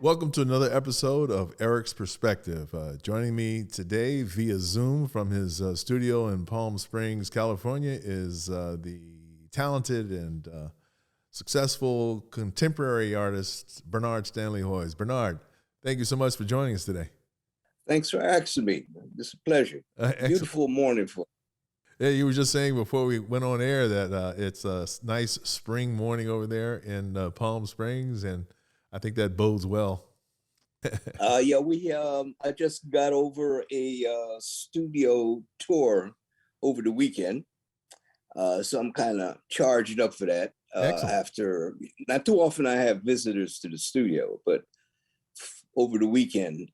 Welcome to another episode of Eric's Perspective. Joining me today via Zoom from his studio in Palm Springs, California, is the talented and successful contemporary artist, Bernard Stanley Hoyes. Bernard, thank you so much for joining us today. Thanks for asking me. It's a pleasure. Beautiful morning for Yeah, you were just saying before we went on air that it's a nice spring morning over there in Palm Springs, and I think that bodes well. I just got over a studio tour over the weekend, so I'm kind of charged up for that. After not too often I have visitors to the studio, but over the weekend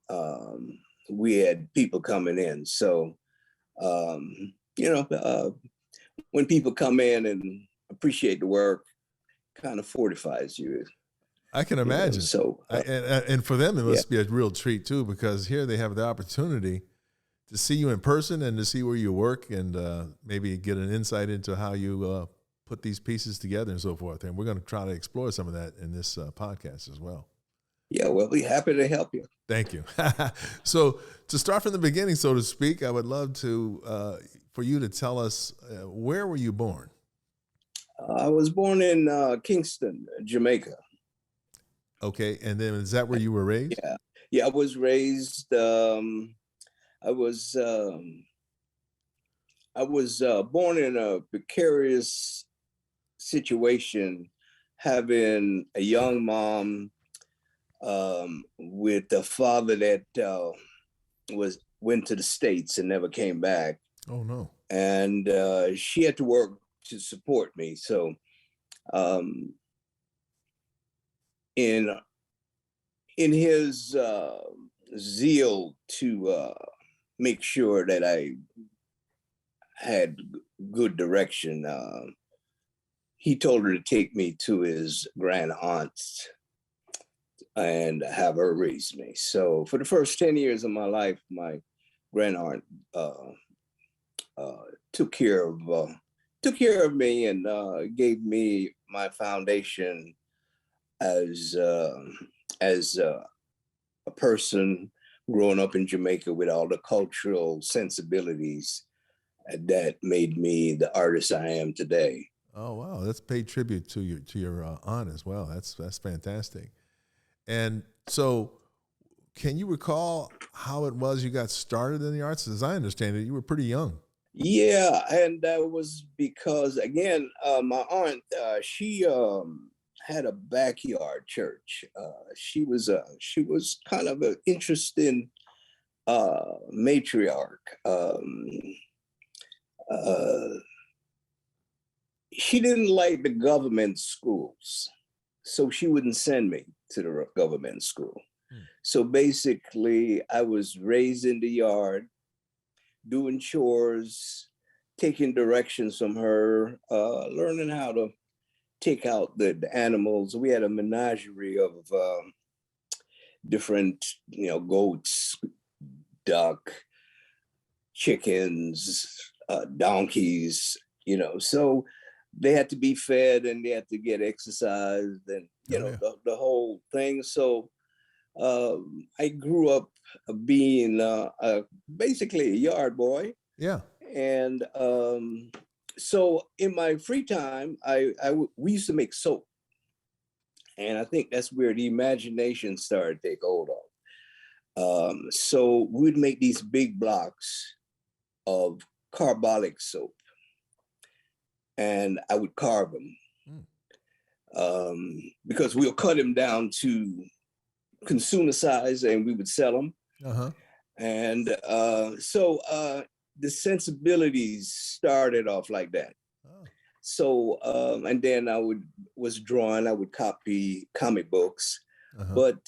we had people coming in. So when people come in and appreciate the work, kind of fortifies you. I can imagine. And for them, it must be a real treat too, because here they have the opportunity to see you in person and to see where you work and maybe get an insight into how you put these pieces together and so forth. And we're going to try to explore some of that in this podcast as well. Yeah, we'll be happy to help you. Thank you. So to start from the beginning, so to speak, I would love to for you to tell us, where were you born? I was born in Kingston, Jamaica. Okay, and then is that where you were raised? Yeah, I was raised. I was born in a precarious situation, having a young mom with a father that went to the States and never came back. Oh no! And she had to work to support me. So in his zeal to make sure that I had good direction, he told her to take me to his grand aunt's and have her raise me. So for the first 10 years of my life, my grand aunt took care of me and gave me my foundation as a person growing up in Jamaica with all the cultural sensibilities that made me the artist I am today. Oh wow, let's pay tribute to your aunt as well. That's fantastic. And so, can you recall how it was you got started in the arts? As I understand it, you were pretty young. Yeah, and that was because, again, my aunt, she had a backyard church. She was kind of an interesting matriarch. She didn't like the government schools, so she wouldn't send me to the government school. So basically, I was raised in the yard, doing chores, taking directions from her, learning how to take out the animals. We had a menagerie of different, goats, duck, chickens, donkeys, so they had to be fed and they had to get exercised and, the whole thing. So I grew up being basically a yard boy. Yeah. And so in my free time, we used to make soap. And I think that's where the imagination started to take hold of. So we'd make these big blocks of carbolic soap. And I would carve them. Because we'll cut them down to consumer size and we would sell them. Uh-huh. And so the sensibilities started off like that. Oh. So, and then I would copy comic books, but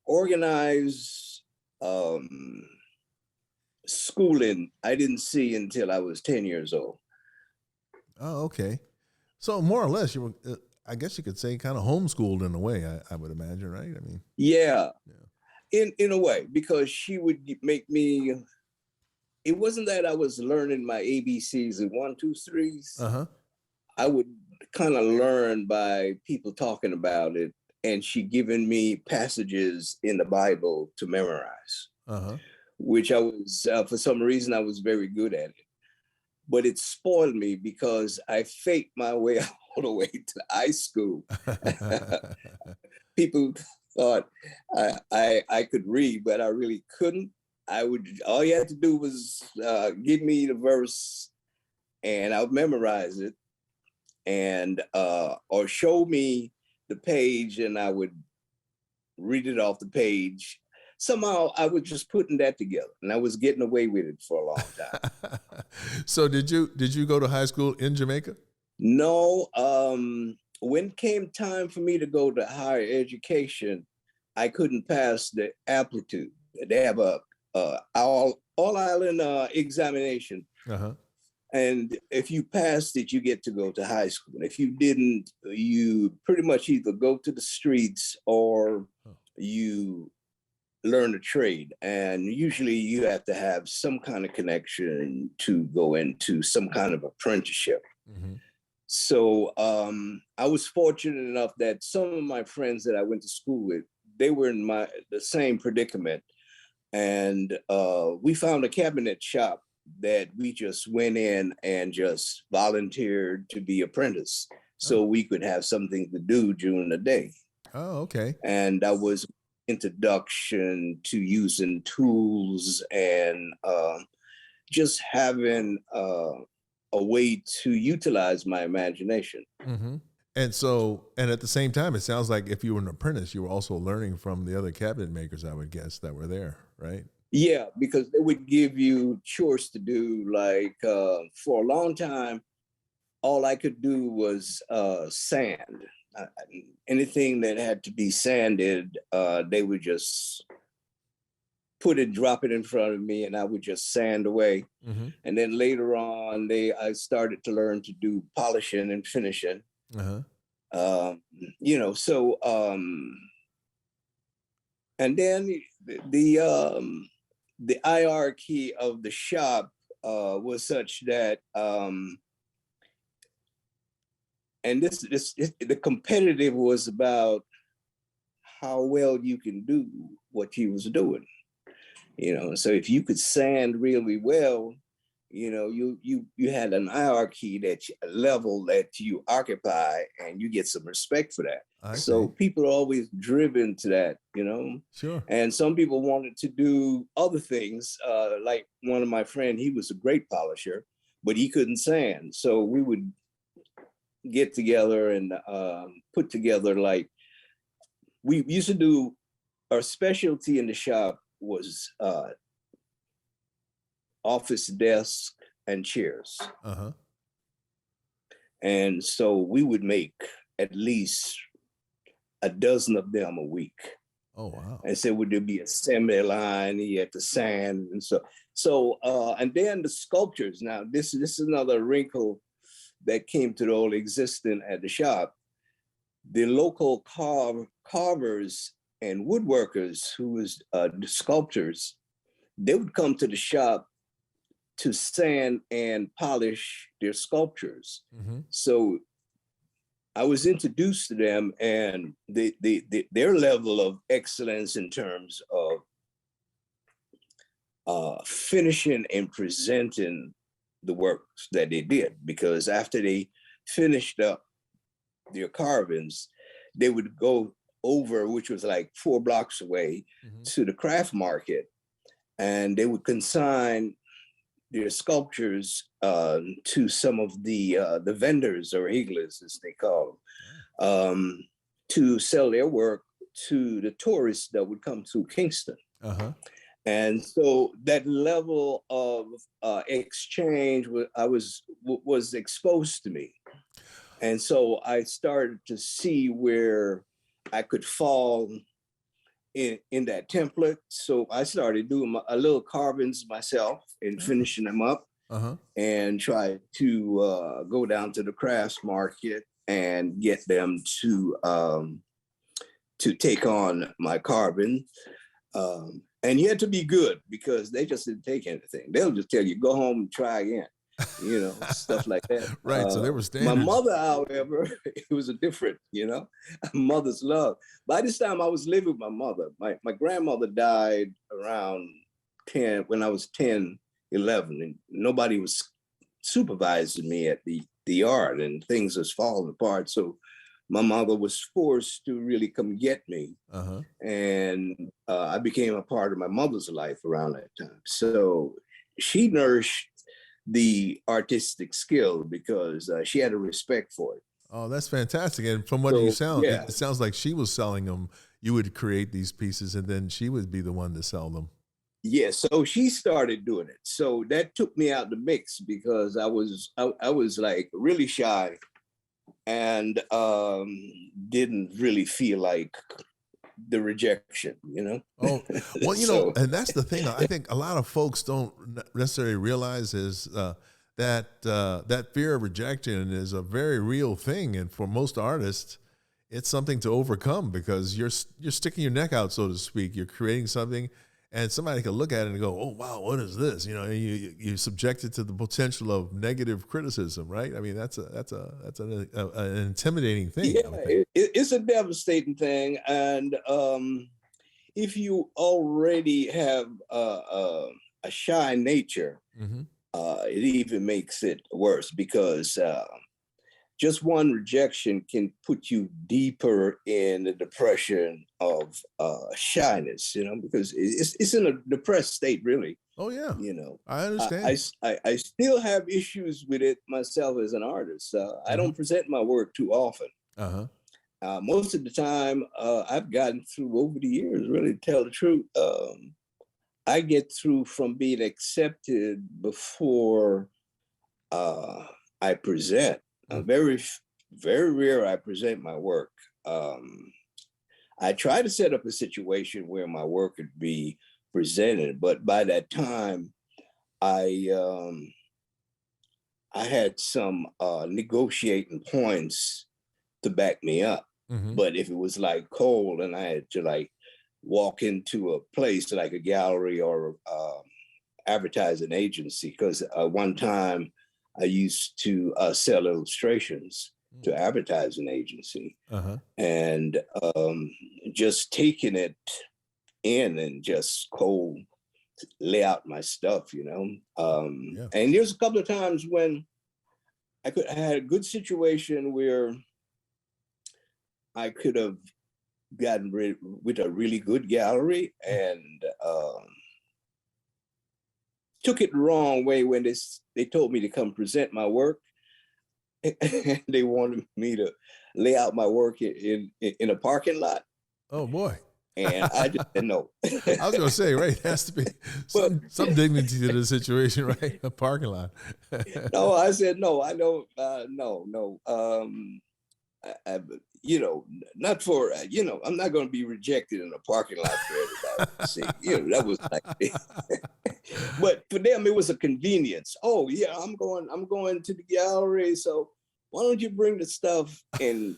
organized schooling, I didn't see until I was 10 years old. Oh, okay. So more or less, you were, I guess you could say, kind of homeschooled in a way, I would imagine, right? I mean, yeah. In a way, because she would make me. It wasn't that I was learning my ABCs and 1, 2, 3s. Uh-huh. I would kind of learn by people talking about it and she given me passages in the Bible to memorize, which I was, for some reason, I was very good at it. But it spoiled me because I faked my way all the way to high school. People thought I could read, but I really couldn't. All you had to do was give me the verse and I would memorize it, and or show me the page and I would read it off the page. Somehow I was just putting that together, and I was getting away with it for a long time. So did you go to high school in Jamaica? No. When it came time for me to go to higher education, I couldn't pass the aptitude. They have a all island examination. And if you passed it, you get to go to high school. And if you didn't, you pretty much either go to the streets or you learn a trade. And usually you have to have some kind of connection to go into some kind of apprenticeship. So I was fortunate enough that some of my friends that I went to school with, they were in the same predicament. And we found a cabinet shop that we just went in and just volunteered to be apprentice, so we could have something to do during the day. Oh, okay. And that was introduction to using tools and just having a way to utilize my imagination. And so, and at the same time, it sounds like if you were an apprentice, you were also learning from the other cabinet makers, I would guess, that were there, right? Yeah, because they would give you chores to do. Like for a long time, all I could do was sand. Anything that had to be sanded, they would just drop it in front of me, and I would just sand away. And then later on, I started to learn to do polishing and finishing. So and then the hierarchy of the shop was such that and the competitive was about how well you can do what you was doing. So if you could sand really well, you had an hierarchy, a level that you occupy, and you get some respect for that. So people are always driven to that, Sure. And some people wanted to do other things. Like one of my friends, he was a great polisher, but he couldn't sand. So we would get together and put together, like, we used to do, our specialty in the shop was office desk and chairs. And so we would make at least a dozen of them a week. Oh, wow. And so would there be assembly line, you had to sand, and so and then the sculptures. Now this is another wrinkle that came to the old existence at the shop. The local carvers and woodworkers, who was the sculptors, they would come to the shop to sand and polish their sculptures. So I was introduced to them, and their level of excellence in terms of finishing and presenting the works that they did, because after they finished up their carvings, they would go over, which was like 4 blocks away, to the craft market, and they would consign their sculptures to some of the vendors, or higglers as they call them, to sell their work to the tourists that would come to Kingston. And so that level of exchange was exposed to me. And so I started to see where I could fall in that template. So I started doing a little carvings myself and finishing them up, and try to go down to the crafts market and get them to take on my carving. And you had to be good, because they just didn't take anything. They'll just tell you, go home and try again. stuff like that. Right. So there were My standards. mother, however, it was a different, mother's love. By this time I was living with my mother. My grandmother died around 10, when I was 10, 11, and nobody was supervising me at the art, and things was falling apart. So my mother was forced to really come get me. Uh-huh. And I became a part of my mother's life around that time. So she nourished the artistic skill because she had a respect for it. Oh, that's fantastic. And from what So, yeah. it sounds like she was selling them. You would create these pieces and then she would be the one to sell them. Yeah, so she started doing it. So that took me out the mix because I was like really shy and didn't really feel like the rejection, Oh, well, So, and that's the thing. I think a lot of folks don't necessarily realize is that fear of rejection is a very real thing, and for most artists, it's something to overcome because you're sticking your neck out, so to speak. You're creating something, and somebody can look at it and go, "Oh, wow, what is this?" And you're subjected to the potential of negative criticism, right? I mean, that's an intimidating thing. yeah, it's a devastating thing, and if you already have a shy nature, Mm-hmm. it even makes it worse because just one rejection can put you deeper in the depression of shyness, because it's in a depressed state, really. Oh yeah, I I, understand. I still have issues with it myself as an artist. I Mm-hmm. don't present my work too often. Uh-huh. Most of the time, I've gotten through over the years, really, to tell the truth. I get through from being accepted before I present. Very, very rare I present my work. I try to set up a situation where my work could be presented, but by that time, I had some negotiating points to back me up. Mm-hmm. But if it was like cold and I had to like walk into a place like a gallery or advertising agency, because one time I used to sell illustrations to advertising agency, Uh-huh. and just taking it in and just cold lay out my stuff, Yeah. And there's a couple of times when I had a good situation where I could have gotten rid with a really good gallery and took it the wrong way when they told me to come present my work. And they wanted me to lay out my work in a parking lot. Oh boy. And I just said no. I was going to say, right, it has to be some dignity to the situation, right? A parking lot. No, I said no. I don't. No. Not for I'm not going to be rejected in a parking lot for everybody to see. That was like, but for them it was a convenience. Oh yeah, I'm going to the gallery, so why don't you bring the stuff? And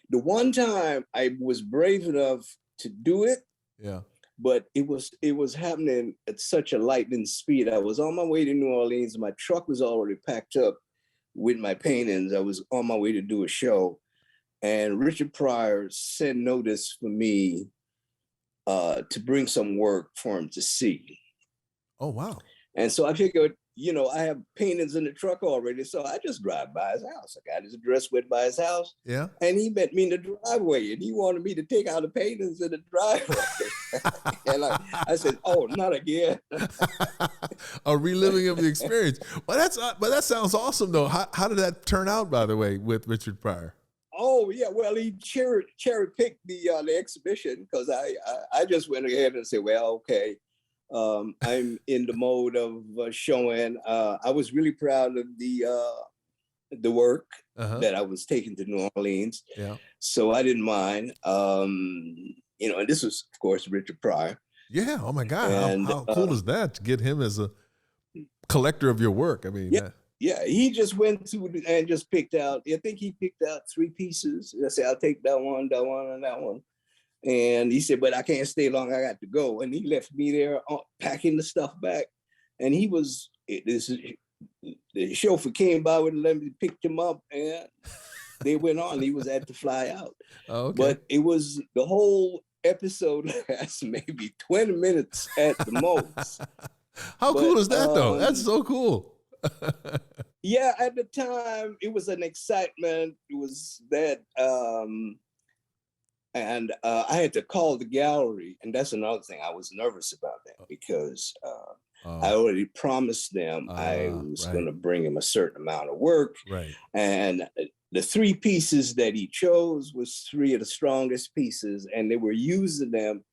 the one time I was brave enough to do it, Yeah. but it was happening at such a lightning speed. I was on my way to New Orleans. My truck was already packed up with my paintings. I was on my way to do a show, and Richard Pryor sent notice for me to bring some work for him to see. Oh wow. And so I figured, I have paintings in the truck already, so I just drive by his house. I got his address, went by his house, Yeah. and he met me in the driveway, and he wanted me to take out the paintings in the driveway. And I said, "Oh, not again." A reliving of the experience. Well, that sounds awesome though. How did that turn out, by the way, with Richard Pryor? Oh yeah, well he cherry picked the exhibition because I just went ahead and said, well, okay, I'm in the mode of showing. I was really proud of the work that I was taking to New Orleans. Yeah. So I didn't mind. And this was, of course, Richard Pryor. Yeah. Oh my God. And, how cool is that to get him as a collector of your work? I mean, yeah, he just went through and just picked out. I think he picked out 3 pieces. I said, I'll take that one, and that one. And he said, but I can't stay long. I got to go. And he left me there packing the stuff back. And he was the chauffeur came by with let me picked him up, and they went on. He was at to fly out. Oh, okay. But it was the whole episode lasts maybe 20 minutes at the most. How cool is that though? That's so cool. Yeah, at the time it was an excitement. It was that, and I had to call the gallery, and that's another thing. I was nervous about that because I already promised them I was going to bring him a certain amount of work, right? And the 3 pieces that he chose was 3 of the strongest pieces, and they were using them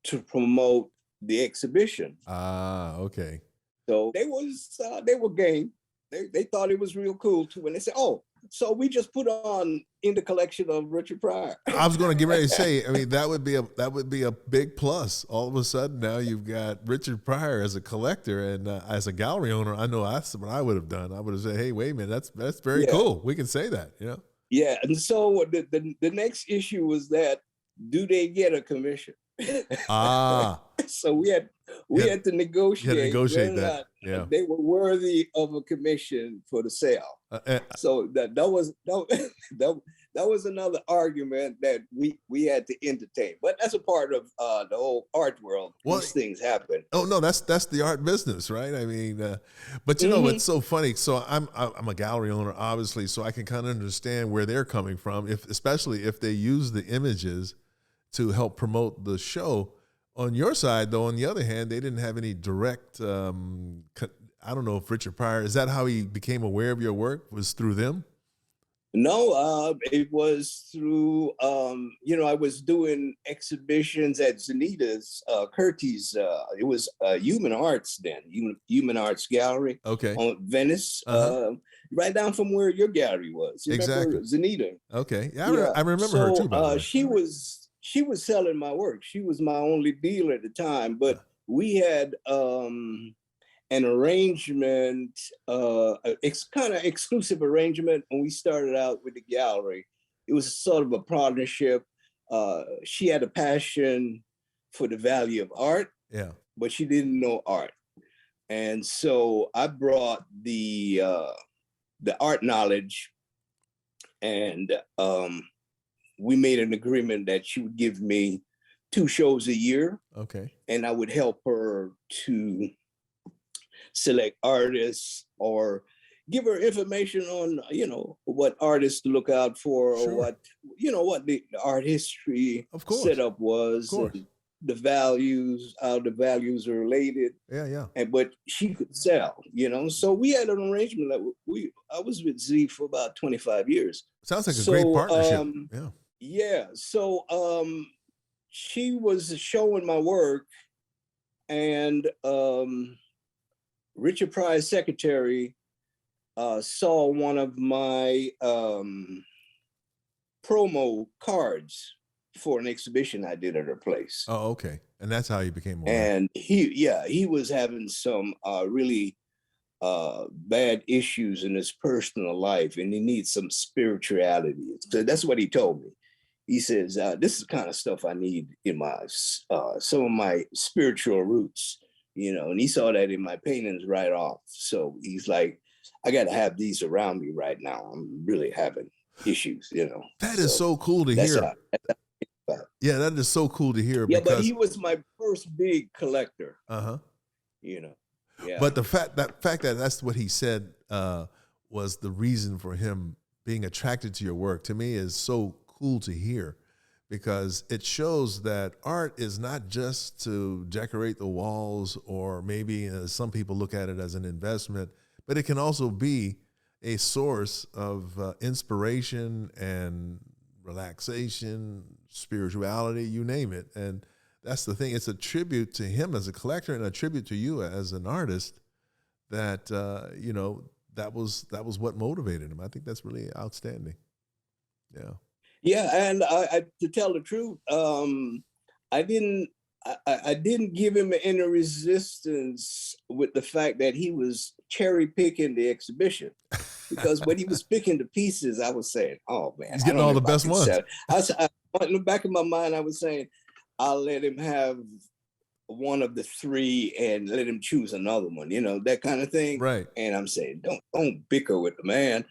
to promote the exhibition. Okay. So they were game. They thought it was real cool too. When they said, "Oh, so we just put on in the collection of Richard Pryor." I was going to get ready to say, I mean, that would be a big plus. All of a sudden, now you've got Richard Pryor as a collector, and as a gallery owner, I know that's what I would have done. I would have said, "Hey, wait a minute, that's very cool. We can say that, you know." Yeah, and so the next issue was that, do they get a commission? So we had to negotiate. You had to negotiate that. Yeah, they were worthy of a commission for the sale. So that was another argument that we had to entertain. But that's a part of the whole art world. These things happen. Oh no, that's the art business, right? I mean, but you know it's so funny. So I'm a gallery owner, obviously, so I can kind of understand where they're coming from. Especially if they use the images to help promote the show. On your side, though, on the other hand, they didn't have any direct, I don't know if Richard Pryor, is that how he became aware of your work, was through them? No, it was through, I was doing exhibitions at Zanita's, Curtis, it was Human Arts then, Human Arts Gallery on Venice, right down from where your gallery was. You remember Zanita? Okay, yeah, I remember her too, by the way. She was selling my work. She was my only dealer at the time, but we had an arrangement, kind of exclusive arrangement when we started out with the gallery. It was sort of a partnership. She had a passion for the value of art, but she didn't know art. And so I brought the art knowledge, and we made an agreement that she would give me 2 shows a year. Okay. And I would help her to select artists or give her information on, what artists to look out for, or what the art history setup was, and the values, how the values are related. Yeah. But she could sell, So we had an arrangement that I was with Z for about 25 years. Sounds like a great partnership. Yeah. So she was showing my work, and Richard Pryor's secretary saw one of my promo cards for an exhibition I did at her place. Oh, okay. And that's how you became aware. And he was having some really bad issues in his personal life, and he needs some spirituality. So that's what he told me. He says, this is the kind of stuff I need in my some of my spiritual roots, and he saw that in my paintings right off. So he's like, I got to have these around me right now. I'm really having issues, That is so cool to hear. Yeah, that is so cool to hear. Yeah, but he was my first big collector. Yeah. But the fact that that's what he said was the reason for him being attracted to your work, to me, is so cool to hear, because it shows that art is not just to decorate the walls, or maybe some people look at it as an investment, but it can also be a source of inspiration and relaxation, spirituality, you name it. And that's the thing. It's a tribute to him as a collector, and a tribute to you as an artist, that that was what motivated him. I think that's really outstanding. Yeah. Yeah, and I to tell the truth, I didn't give him any resistance with the fact that he was cherry picking the exhibition, because when he was picking the pieces, I was saying, "Oh man, he's getting all the best ones." In the back of my mind, I was saying, "I'll let him have one of the three and let him choose another one, that kind of thing. Right. And I'm saying, don't bicker with the man,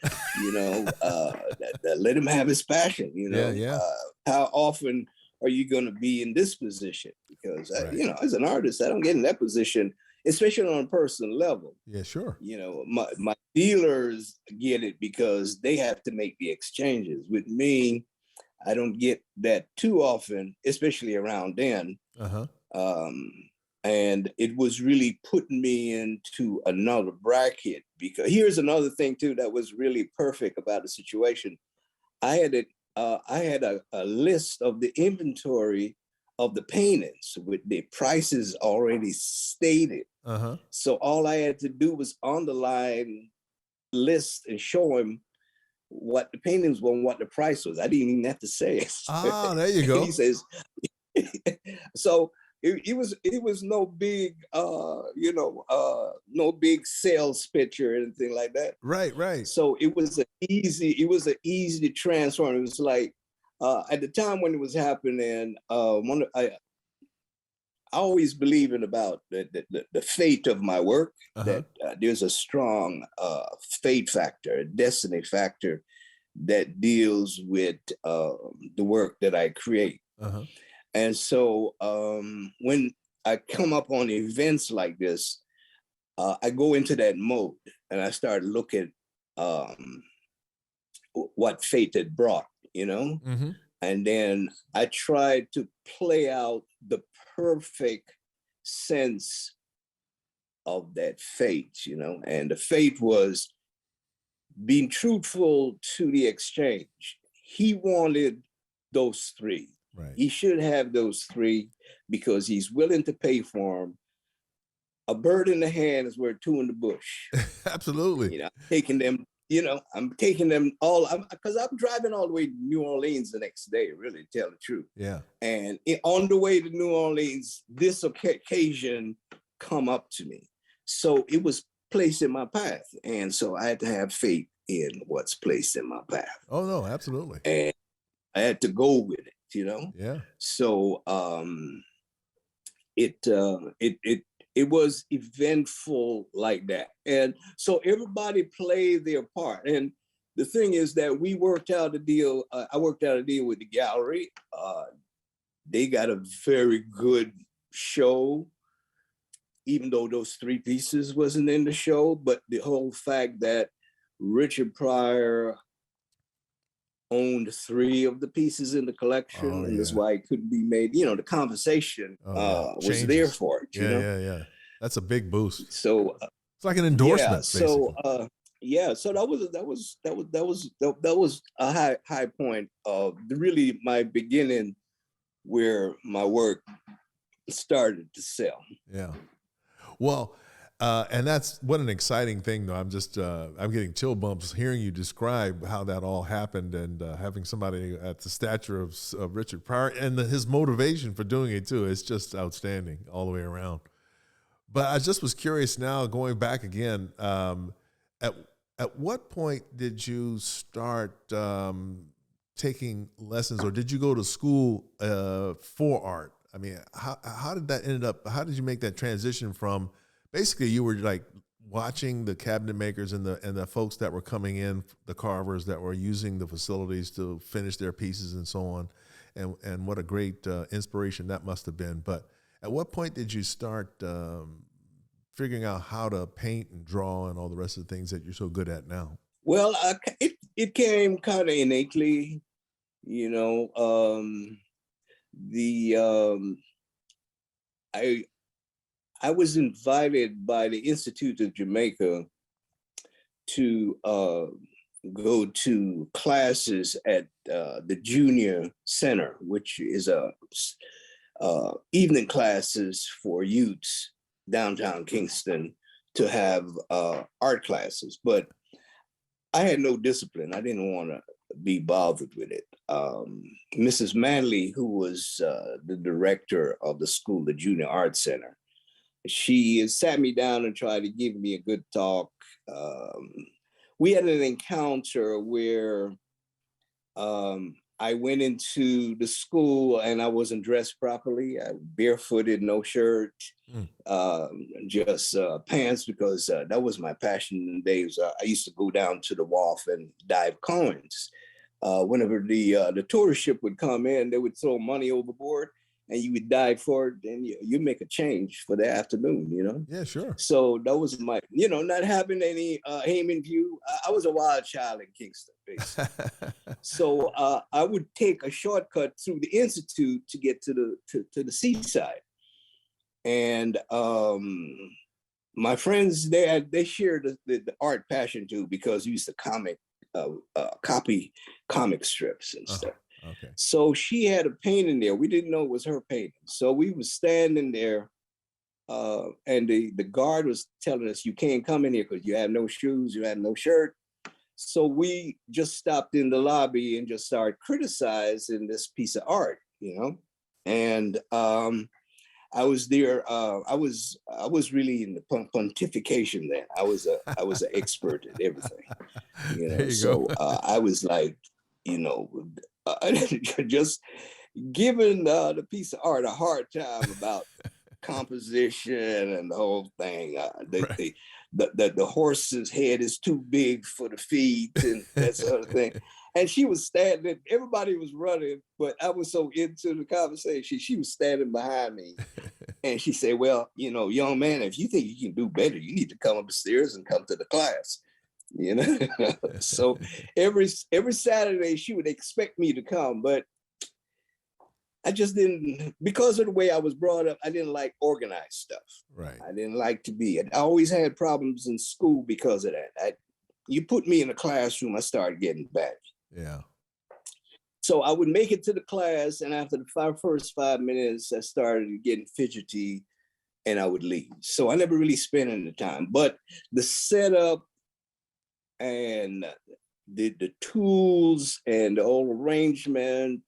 let him have his passion, Yeah. How often are you going to be in this position? Because, Right. as an artist, I don't get in that position, especially on a personal level. Yeah, sure. My dealers get it because they have to make the exchanges. With me, I don't get that too often, especially around then. And it was really putting me into another bracket, because here's another thing too that was really perfect about the situation. I had a list of the inventory of the paintings with the prices already stated. So all I had to do was underline list and show him what the paintings were and what the price was. I didn't even have to say it. There you go. He says, so it was no big, no big sales pitch or anything like that. Right. So it was an easy transfer. It was like, at the time when it was happening, I always believe in about the fate of my work, that there's a strong fate factor, a destiny factor that deals with the work that I create. And so when I come up on events like this, I go into that mode and I start looking what fate had brought, and then I tried to play out the perfect sense of that fate, and the fate was being truthful to the exchange. He wanted those three. Right. He should have those three because he's willing to pay for them. A bird in the hand is worth two in the bush. Absolutely. I'm taking them all, because I'm driving all the way to New Orleans the next day, really, to tell the truth. Yeah. And on the way to New Orleans, this occasion come up to me. So it was placed in my path. And so I had to have faith in what's placed in my path. Oh, no, absolutely. And I had to go with it, Yeah. So it was eventful like that. And so everybody played their part. And the thing is that we worked out a deal. I worked out a deal with the gallery. They got a very good show, even though those three pieces wasn't in the show. But the whole fact that Richard Pryor owned three of the pieces in the collection, and that's why it couldn't be made. The conversation was there for it. Yeah. That's a big boost. So it's like an endorsement. Yeah. So so that was a high point of really my beginning, where my work started to sell. Yeah. Well. And that's what an exciting thing, though. I'm getting chill bumps hearing you describe how that all happened, and having somebody at the stature of Richard Pryor and his motivation for doing it too. It's just outstanding all the way around. But I just was curious now, going back again, at what point did you start taking lessons, or did you go to school for art? I mean, how did that end up? How did you make that transition from basically you were like watching the cabinet makers and the folks that were coming in, the carvers that were using the facilities to finish their pieces and so on, and what a great inspiration that must have been. But at what point did you start figuring out how to paint and draw and all the rest of the things that you're so good at now? Well, it came kind of innately, I was invited by the Institute of Jamaica to go to classes at the Junior Center, which is evening classes for youths downtown Kingston, to have art classes. But I had no discipline. I didn't want to be bothered with it. Mrs. Manley, who was the director of the school, the Junior Art Center, she sat me down and tried to give me a good talk. We had an encounter where I went into the school and I wasn't dressed properly. I barefooted, no shirt, just pants, because that was my passion in the days. I used to go down to the wharf and dive coins. Whenever the tourist ship would come in, they would throw money overboard and you would dive for it, and you make a change for the afternoon, you know? Yeah, sure. So that was my, not having any aim in view. I was a wild child in Kingston, basically. So I would take a shortcut through the Institute to get to the seaside. And my friends, they shared the art passion too, because we used to copy comic strips and stuff. Okay. So she had a painting there. We didn't know it was her painting. So we were standing there, and the guard was telling us, you can't come in here because you have no shoes, you have no shirt. So we just stopped in the lobby and just started criticizing this piece of art, And I was there. I was really in the pontification then. I was an expert at everything, So I was like, just giving the piece of art a hard time about composition and the whole thing. The horse's head is too big for the feet and that sort of thing. And she was standing, everybody was running, but I was so into the conversation. She was standing behind me. And she said, well, young man, if you think you can do better, you need to come upstairs and come to the class. So every Saturday she would expect me to come, but I just didn't, because of the way I was brought up. I didn't like organized stuff. Right. I didn't like to be. I always had problems in school because of that. You put me in a classroom, I started getting bad. Yeah. So I would make it to the class, and after the first 5 minutes, I started getting fidgety, and I would leave. So I never really spent any time. But the setup and the tools and the whole arrangement,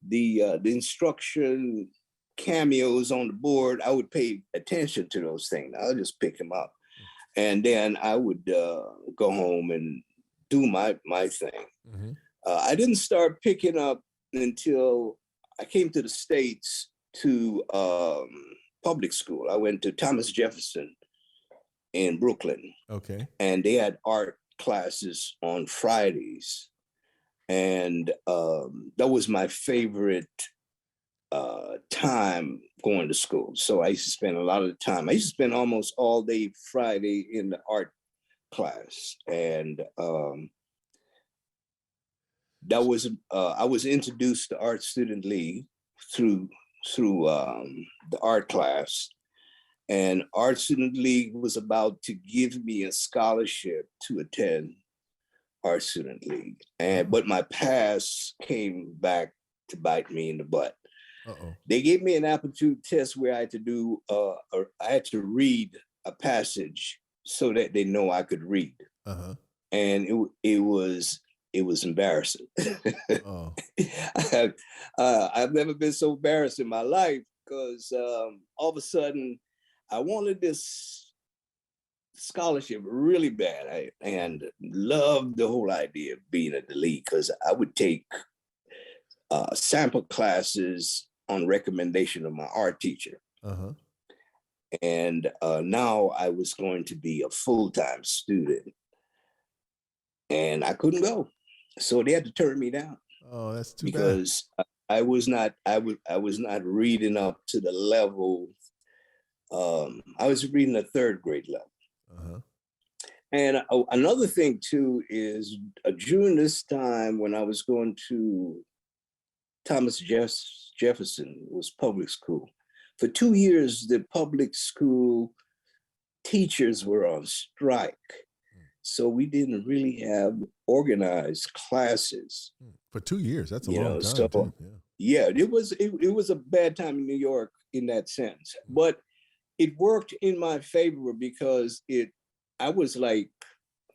the instruction cameos on the board, I would pay attention to those things. I would just pick them up, and then I would go home and do my thing. Mm-hmm. I didn't start picking up until I came to the States to public school. I went to Thomas Jefferson in Brooklyn. Okay. And they had art classes on Fridays. And that was my favorite time going to school. So I used to spend a lot of the time. I used to spend almost all day Friday in the art class. And that was I was introduced to Art Student League through the art class, and Art Student League was about to give me a scholarship to attend Art Student League, but my past came back to bite me in the butt. Uh-oh. They gave me an aptitude test where I had to do I had to read a passage so that they know I could read, and it was embarrassing. Oh. I've never been so embarrassed in my life, because all of a sudden I wanted this scholarship really bad, and loved the whole idea of being at the league, because I would take sample classes on recommendation of my art teacher. And now I was going to be a full-time student, and I couldn't go. So they had to turn me down. Oh, that's too bad. Because I was not reading up to the level. I was reading a third grade level. And another thing too is during this time when I was going to Thomas Jefferson, was public school. For 2 years, the public school teachers were on strike. So we didn't really have organized classes. For 2 years, that's a long time. So, yeah, it was a bad time in New York in that sense. But it worked in my favor, because I was like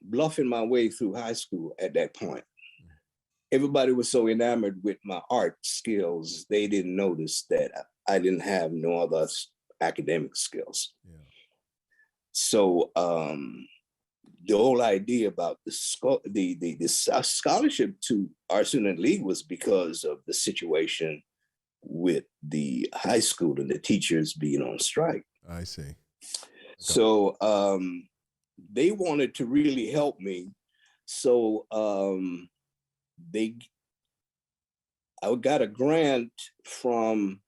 bluffing my way through high school at that point. Everybody was so enamored with my art skills, they didn't notice that I didn't have no other academic skills. Yeah. So the whole idea about the scholarship to Art Student League was because of the situation with the high school and the teachers being on strike. I see. Okay. So they wanted to really help me. So I got a grant from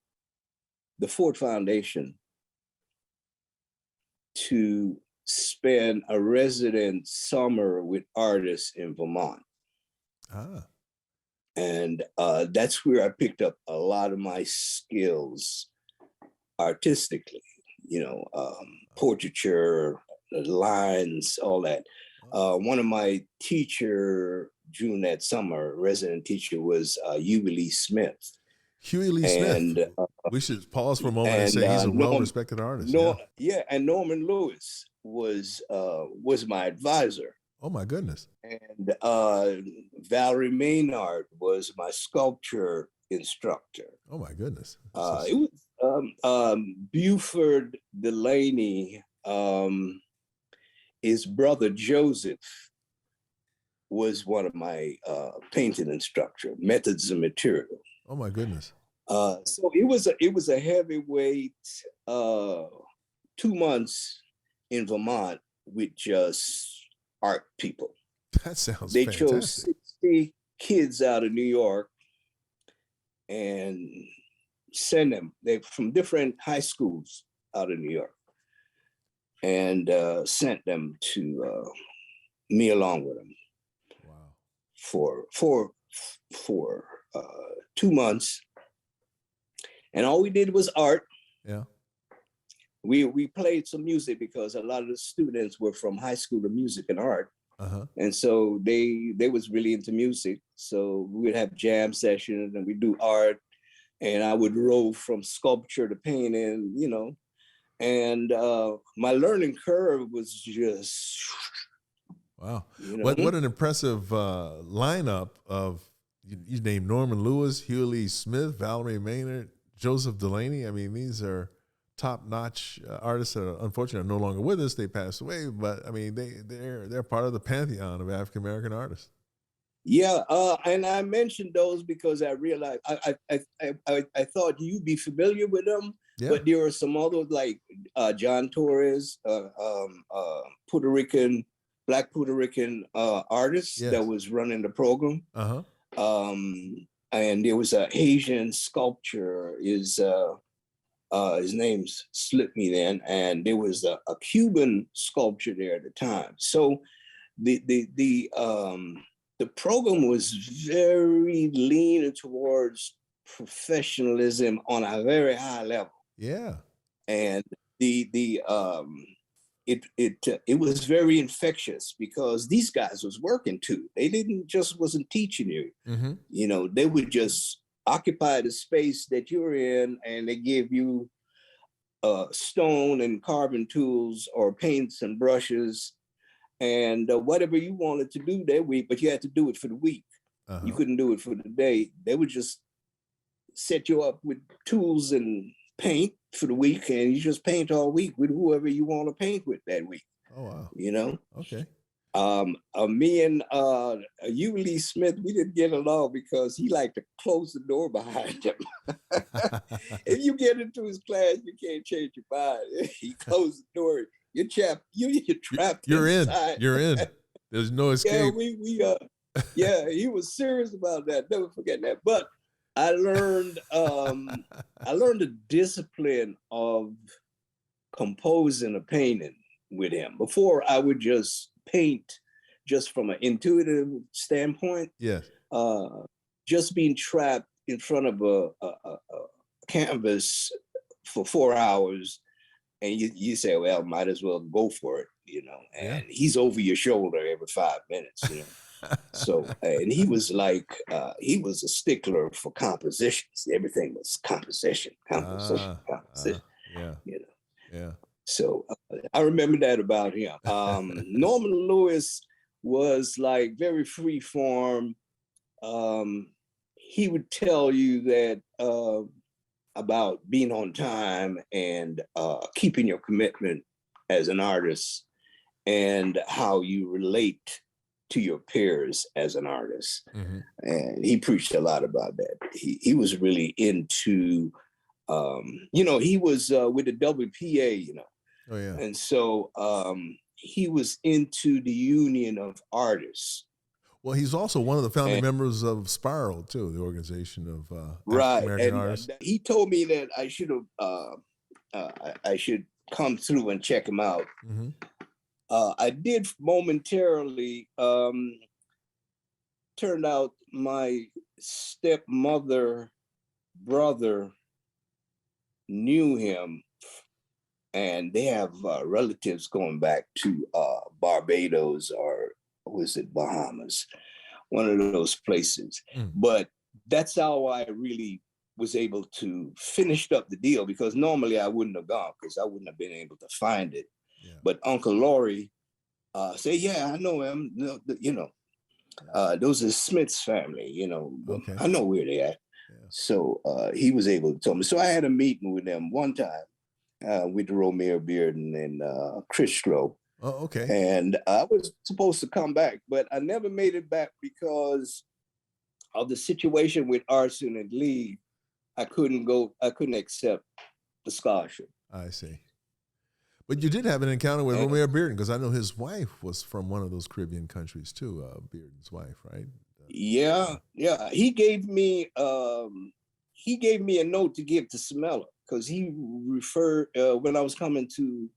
the Ford Foundation to spend a resident summer with artists in Vermont. And that's where I picked up a lot of my skills artistically, portraiture, lines, all that. One of my teacher during that summer, resident teacher, was Huey Lee Smith. Huey Lee Smith. We should pause for a moment and say he's a well-respected artist. And Norman Lewis was my advisor. Oh my goodness. And Valerie Maynard was my sculpture instructor. Oh my goodness. It was Buford Delaney, his brother Joseph was one of my painting instructor, methods and material. Oh my goodness. So it was a heavyweight 2 months in Vermont with just art people. That sounds They fantastic. chose 60 kids out of New York and send them. They're from different high schools out of New York, and sent them to me along with them. Wow. For 2 months, and all we did was art. Yeah. We played some music because a lot of the students were from high school of music and art. And so they was really into music. So we'd have jam sessions and we'd do art, and I would roll from sculpture to painting, and my learning curve was just wow. What an impressive lineup of, you named Norman Lewis, Huey Lee Smith, Valerie Maynard, Joseph Delaney. I mean, these are top-notch artists that are unfortunately no longer with us. They passed away, but I mean, they're part of the pantheon of African-American artists. Yeah, and I mentioned those because I realized I thought you'd be familiar with them, but there were some others like John Torres, Black Puerto Rican artist that was running the program. And there was a Haitian sculptor. His name's slipped me then, and there was a Cuban sculpture there at the time. So the program was very leaning towards professionalism on a very high level. Yeah. And it was very infectious because these guys was working too. They wasn't teaching you. They would just occupy the space that you're in, and they give you stone and carving tools or paints and brushes and whatever you wanted to do that week, but you had to do it for the week. You couldn't do it for the day. They would just set you up with tools and paint for the week, and you just paint all week with whoever you want to paint with that week. Oh wow. Okay. Me and Huey Lee Smith, we didn't get along because he liked to close the door behind him. If you get into his class, you can't change your mind. He closed the door. You're trapped. You're inside. You're in. There's no escape. Yeah, he was serious about that. Never forget that. But I learned the discipline of composing a painting with him. Before, I would just paint just from an intuitive standpoint. Yes. Just being trapped in front of a canvas for 4 hours, and you say, well, might as well go for it, and he's over your shoulder every 5 minutes, So, and he was like, he was a stickler for compositions. Everything was composition. Yeah. So I remember that about him. Norman Lewis was like very free form. He would tell you that about being on time and keeping your commitment as an artist. and how you relate to your peers as an artist. Mm-hmm. And he preached a lot about that. He was really into, he was with the WPA, Oh, yeah. and so he was into the Union of Artists. Well, he's also one of the founding members of Spiral, too, the organization of right. African-American And artists. He told me that I should come through and check him out. Mm-hmm. I did momentarily. Turned out my stepmother brother knew him, and they have relatives going back to Barbados, or was it Bahamas, one of those places. But that's how I really was able to finish up the deal, because normally I wouldn't have gone, because I wouldn't have been able to find it. Yeah. But Uncle Laurie said, yeah, I know him, those are Smith's family, okay. I know where they're at. Yeah. So he was able to tell me. So I had a meeting with them one time with Romeo Bearden and Chris Stroh. Oh, okay. And I was supposed to come back, but I never made it back because of the situation with Arson and Lee. I couldn't accept the scholarship. I see. But you did have an encounter with Romeo Bearden, because I know his wife was from one of those Caribbean countries too. Bearden's wife, right? Yeah. He gave me a note to give to Smella, because he referred when I was coming to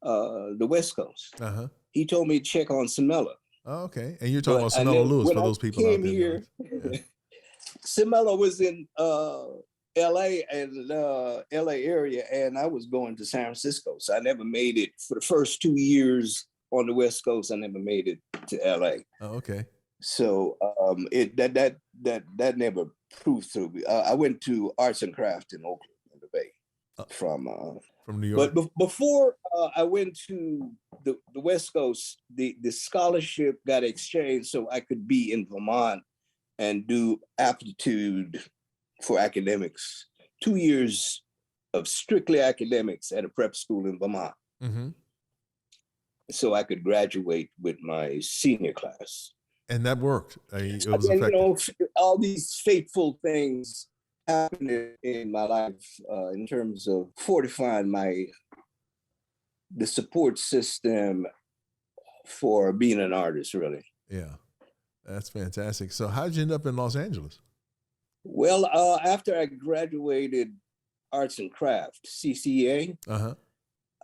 the West Coast. Uh-huh. He told me to check on Smella. Oh, okay. And you're talking about Smella Lewis, for those people out there. Here, Smella was in LA and LA area, and I was going to San Francisco. So I never made it for the first 2 years on the West Coast. I never made it to LA. Oh, okay. So that never proved through. I went to Arts and Crafts in Oakland, in the Bay, from New York. But before I went to the West Coast, the scholarship got exchanged so I could be in Vermont and do aptitude for academics, 2 years of strictly academics at a prep school in Vermont. Mm-hmm. So I could graduate with my senior class. And that worked. It was effective. All these fateful things happened in my life in terms of fortifying the support system for being an artist, really. Yeah, that's fantastic. So how'd you end up in Los Angeles? Well, after I graduated Arts and Crafts, CCA,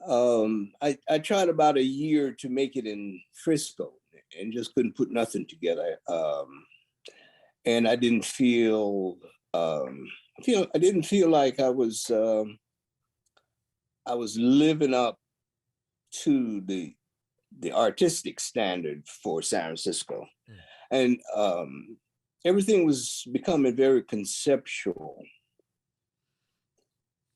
I tried about a year to make it in Frisco and just couldn't put nothing together. And I didn't feel like I was living up to the artistic standard for San Francisco. And everything was becoming very conceptual.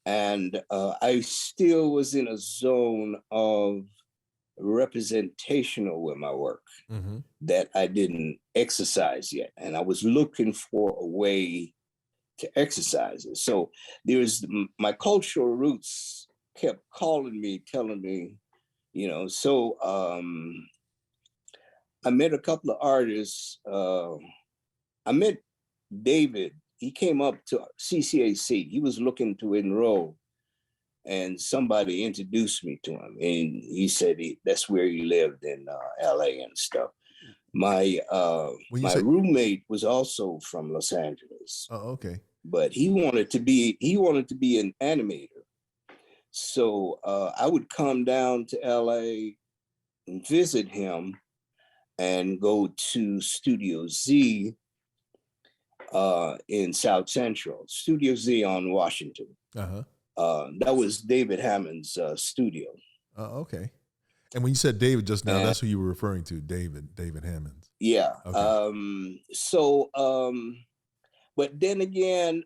And I still was in a zone of representational with my work that I didn't exercise yet. And I was looking for a way to exercise it. So my cultural roots kept calling me, telling me, so I met a couple of artists. I met David. He came up to CCAC. He was looking to enroll, and somebody introduced me to him. And he said that's where he lived in LA and stuff. My roommate was also from Los Angeles. Oh, okay. But he wanted to be an animator. So I would come down to LA and visit him and go to Studio Z in South Central, Studio Z on Washington. That was David Hammond's studio. Okay. And when you said David just now, that's who you were referring to, David Hammond. Yeah. Okay. But then again,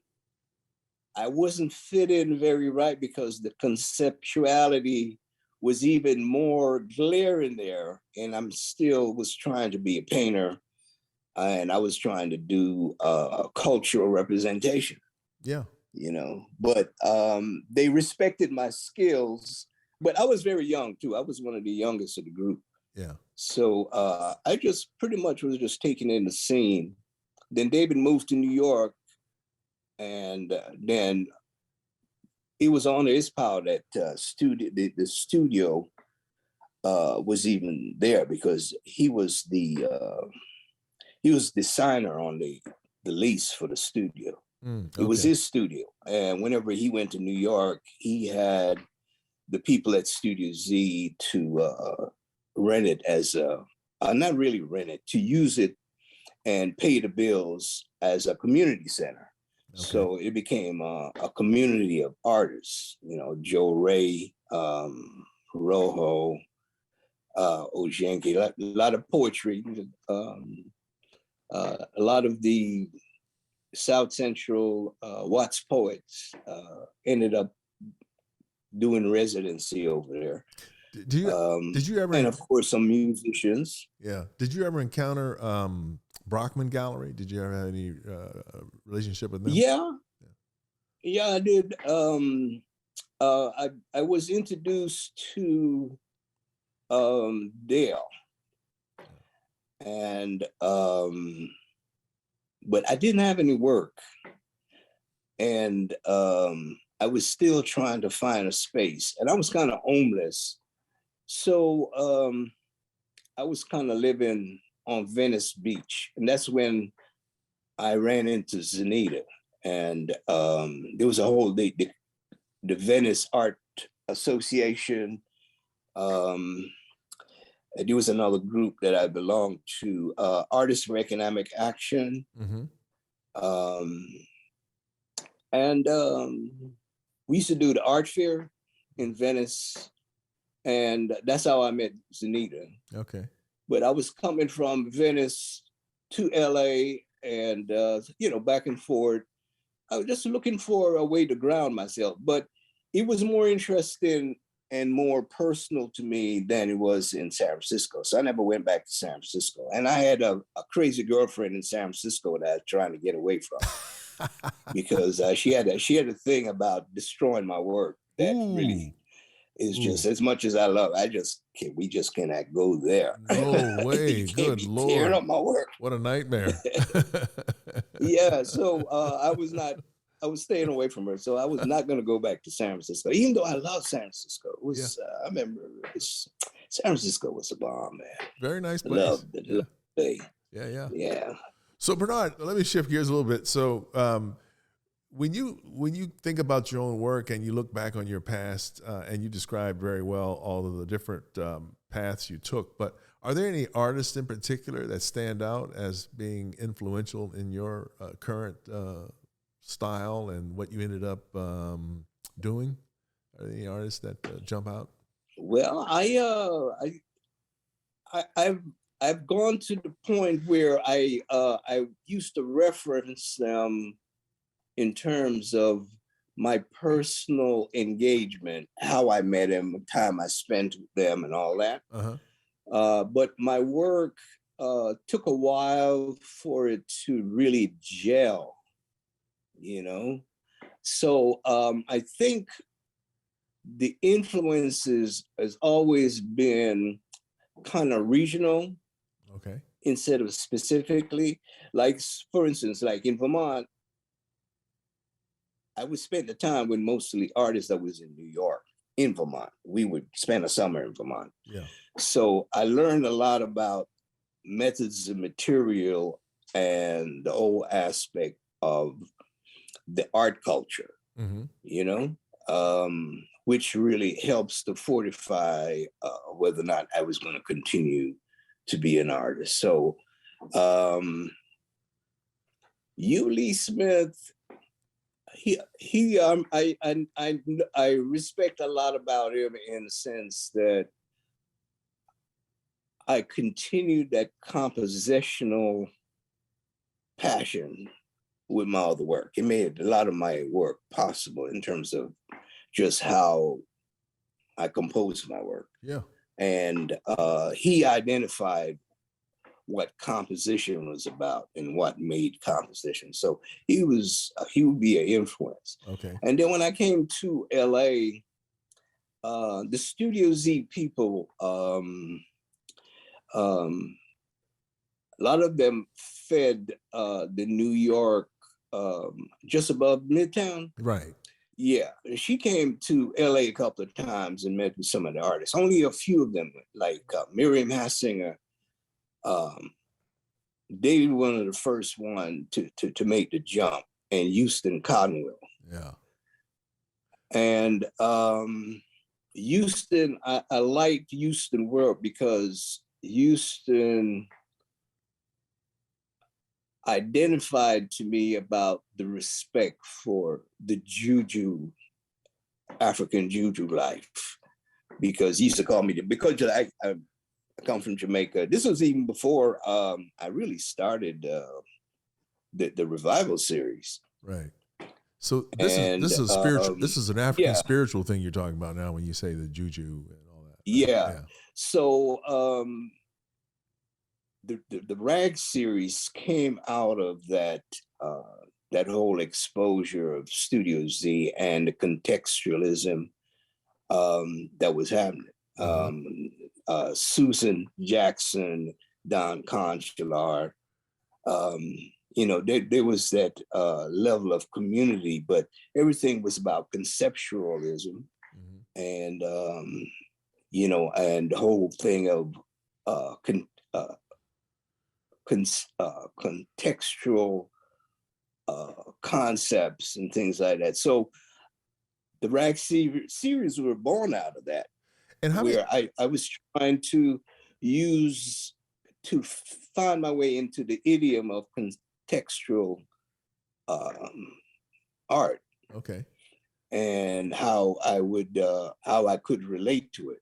I wasn't fit in very right because the conceptuality was even more glaring there. And I'm still was trying to be a painter, and I was trying to do cultural representation. Yeah. But they respected my skills, but I was very young too. I was one of the youngest of the group. Yeah. So I just pretty much was just taking in the scene. Then David moved to New York, and then it was on his power that the studio was even there, because he was the signer on the lease for the studio. It was his studio, and whenever he went to New York, he had the people at Studio Z to rent it as not really rent it, to use it and pay the bills as a community center. Okay. So it became a community of artists, you know, Joe Ray, Rojo, Ojenki, a lot of poetry, a lot of the South Central Watts poets ended up doing residency over there. Did you ever? And of course, some musicians. Yeah. Did you ever encounter Brockman Gallery? Did you ever have any relationship with them? Yeah, I did. I was introduced to Dale, and but I didn't have any work, and I was still trying to find a space, and I was kind of homeless. So I was kind of living on Venice Beach, and that's when I ran into Zanita, and there was a whole the Venice Art Association. There was another group that I belonged to, Artists for Economic Action. And we used to do the art fair in Venice, and that's how I met Zanita. Okay. But I was coming from Venice to LA, and back and forth. I was just looking for a way to ground myself, but it was more interesting and more personal to me than it was in San Francisco. So I never went back to San Francisco. And I had a crazy girlfriend in San Francisco that I was trying to get away from because she had a thing about destroying my work that really is just, as much as I love, we just cannot go there. No way. Good Lord. Tearing up my work. What a nightmare. Yeah. So I was staying away from her. So I was not going to go back to San Francisco, even though I love San Francisco. It was, I remember San Francisco was a bomb, man. Very nice place. Loved it. Yeah. So Bernard, let me shift gears a little bit. So when you think about your own work and you look back on your past, and you described very well all of the different paths you took, but are there any artists in particular that stand out as being influential in your current style and what you ended up doing? Are there any artists that jump out? Well, I've gone to the point where I used to reference them in terms of my personal engagement, how I met them, the time I spent with them, and all that. But my work took a while for it to really gel. So I think the influences has always been kind of regional, instead of specifically. Like, for instance, like in Vermont, I would spend the time with mostly artists that was in New York. In Vermont, we would spend a summer in Vermont. So I learned a lot about methods and material and the whole aspect of the art culture, which really helps to fortify whether or not I was going to continue to be an artist. So Lee Smith, I respect a lot about him in the sense that I continued that compositional passion with my other work. It made a lot of my work possible in terms of just how I compose my work. And he identified what composition was about and what made composition. So he would be an influence. And then when I came to LA, the Studio Z people, a lot of them fed the New York, just above Midtown. Right. Yeah, she came to LA a couple of times and met with some of the artists. Only a few of them, like Miriam Hassinger. They were one of the first one to make the jump, and Houston Cottonwell. Yeah. And Houston, I liked Houston work because Houston identified to me about the respect for the juju, African juju life, because he used to call me, because I come from Jamaica. This was even before I really started the revival series. Right. So this is a spiritual. This is an African spiritual thing you're talking about now when you say the juju and all that. Yeah. So the Rag series came out of that that whole exposure of Studio Z and the contextualism that was happening. Susan Jackson, Don Consular, there was that level of community, but everything was about conceptualism, and and the whole thing of contextual concepts and things like that. So the Rag series were born out of that, and where I was trying to find my way into the idiom of contextual art. Okay. And how I could relate to it.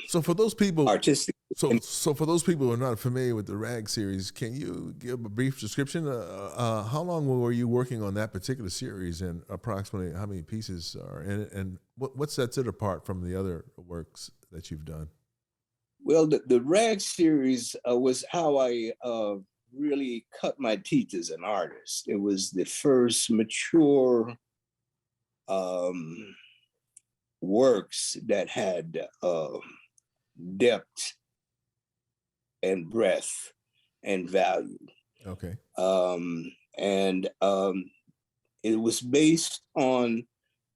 So for those people, artistic. So for those people who are not familiar with the Rag series, can you give a brief description? How long were you working on that particular series, and approximately how many pieces are in it, and what sets it apart from the other works that you've done? Well, the Rag series was how I really cut my teeth as an artist. It was the first mature works that had depth and breadth and value. Okay. And it was based on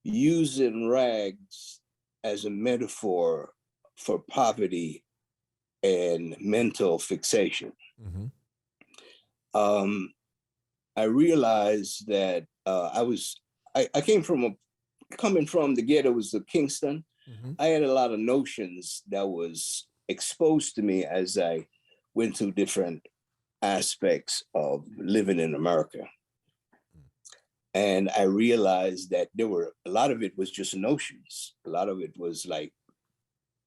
using rags as a metaphor for poverty and mental fixation. Mm-hmm. I realized that I came from coming from the ghettos of Kingston. Mm-hmm. I had a lot of notions that was exposed to me as I went through different aspects of living in America. And I realized that there were a lot of it was just notions. A lot of it was like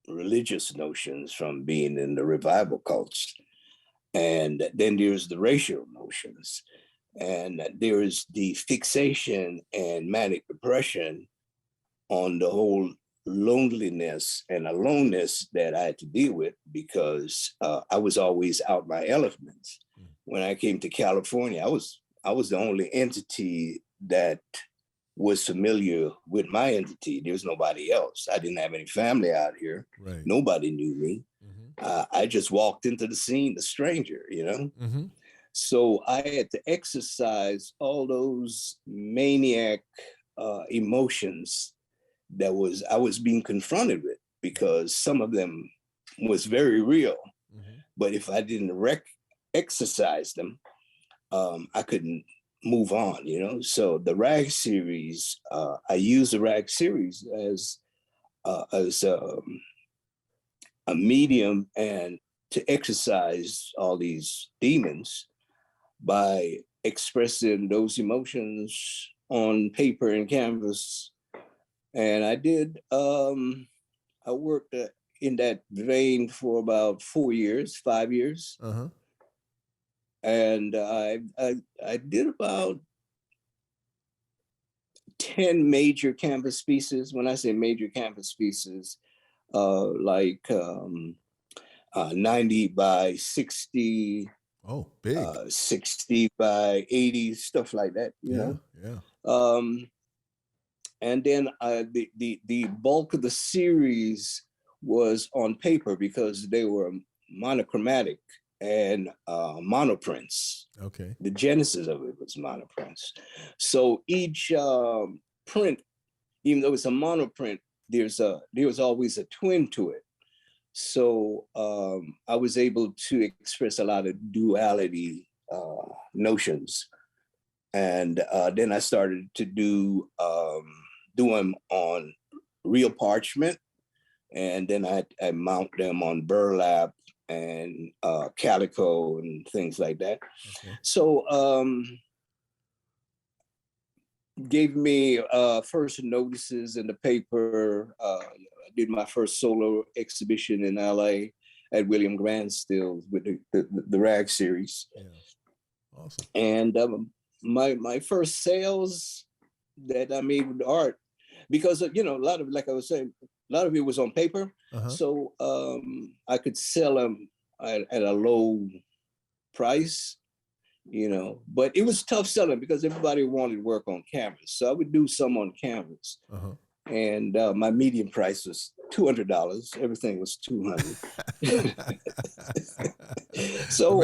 religious notions from being in the revival cults. And then there's the racial notions. And there is the fixation and manic depression on the whole loneliness and aloneness that I had to deal with, because I was always out my element. When I came to California, I was the only entity that was familiar with my entity. There was nobody else. I didn't have any family out here. Right. Nobody knew me. Mm-hmm. I just walked into the scene, a stranger, Mm-hmm. So I had to exercise all those maniac emotions that I was being confronted with, because some of them was very real. Mm-hmm. But if I didn't exercise them, I couldn't move on, So the Rag series, I use the Rag series as a medium and to exercise all these demons by expressing those emotions on paper and canvas. And I did, I worked in that vein for about 5 years. Uh-huh. And I did about 10 major canvas pieces. When I say major canvas pieces, like 90 by 60. Oh, big. 60 by 80, stuff like that, you know? Yeah. And then the bulk of the series was on paper because they were monochromatic and monoprints. Okay. The genesis of it was monoprints. So each print, even though it's a monoprint, there's always a twin to it. So I was able to express a lot of duality notions. And then I started to do them on real parchment. And then I mount them on burlap and calico and things like that. Okay. So gave me first notices in the paper. I did my first solo exhibition in LA at William Grant Stills with the Rag series. Yeah. Awesome. And my first sales that I made with art, because a lot of, like I was saying, a lot of it was on paper. Uh-huh. So I could sell them at a low price, but it was tough selling because everybody wanted work on canvas. So I would do some on canvas. Uh-huh. And my median price was $200. Everything was $200. So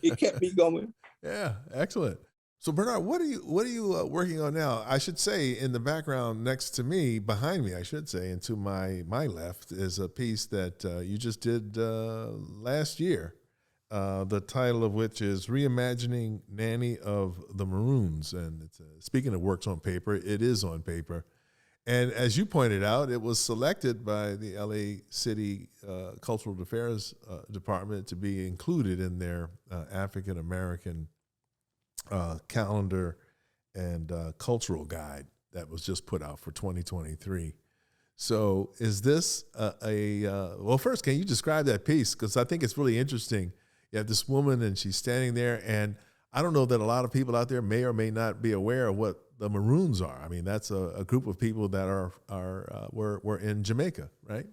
it kept me going. Yeah, excellent. So Bernard, what are you working on now? I should say, in the background next to me, behind me, I should say, and to my left is a piece that you just did last year. The title of which is Reimagining Nanny of the Maroons. And it's, speaking of works on paper, it is on paper. And as you pointed out, it was selected by the LA City Cultural Affairs Department to be included in their African American calendar and cultural guide that was just put out for 2023. So is this well, first, can you describe that piece? Because I think it's really interesting. You have this woman and she's standing there, and I don't know that a lot of people out there may or may not be aware of what the Maroons are. I mean, that's a group of people that were in Jamaica, right?